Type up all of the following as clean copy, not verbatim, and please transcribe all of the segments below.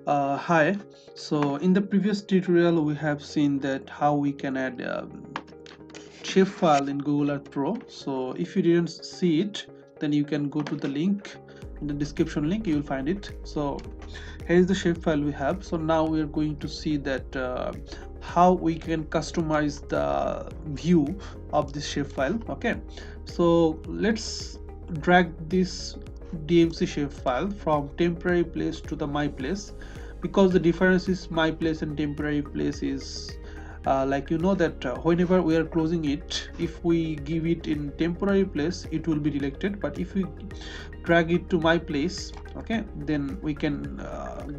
Hi. So in the previous tutorial we have seen that how we can add shapefile in Google Earth Pro. So if you didn't see it, then you can go to the link in the description link, you will find it. So here is the shapefile we have. So now we are going to see that how we can customize the view of this shapefile. Okay, so let's drag this DMC shapefile from temporary place to the my place, because the difference is my place and temporary place is like that whenever we are closing it, if we give it in temporary place it will be deleted, but if we drag it to my place, okay, then we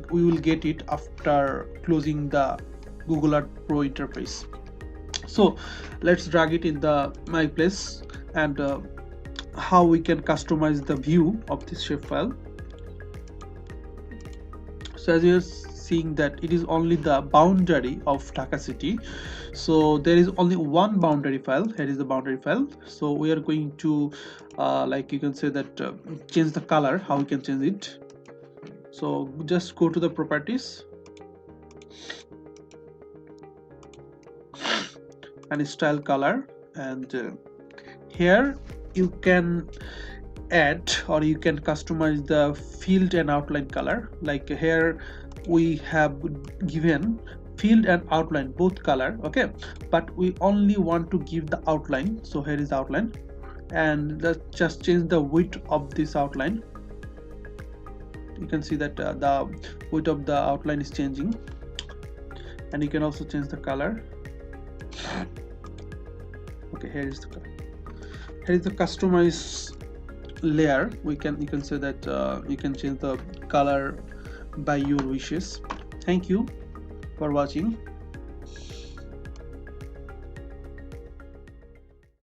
will get it after closing the Google Earth Pro interface. So let's drag it in the my place, and how we can customize the view of this shapefile. So as you're seeing that it is only the boundary of Dhaka city, so there is only one boundary file. Here is the boundary file. So we are going to like you can say that change the color. How we can change it? So just go to the properties and style color, and here you can add or you can customize the field and outline color. Like here we have given field and outline both color, okay, but we only want to give the outline. So here is the outline, and just change the width of this outline. You can see that the width of the outline is changing, and you can also change the color. Okay, here is the color. Here is the customize layer. You can say that you can change the color by your wishes. Thank you for watching.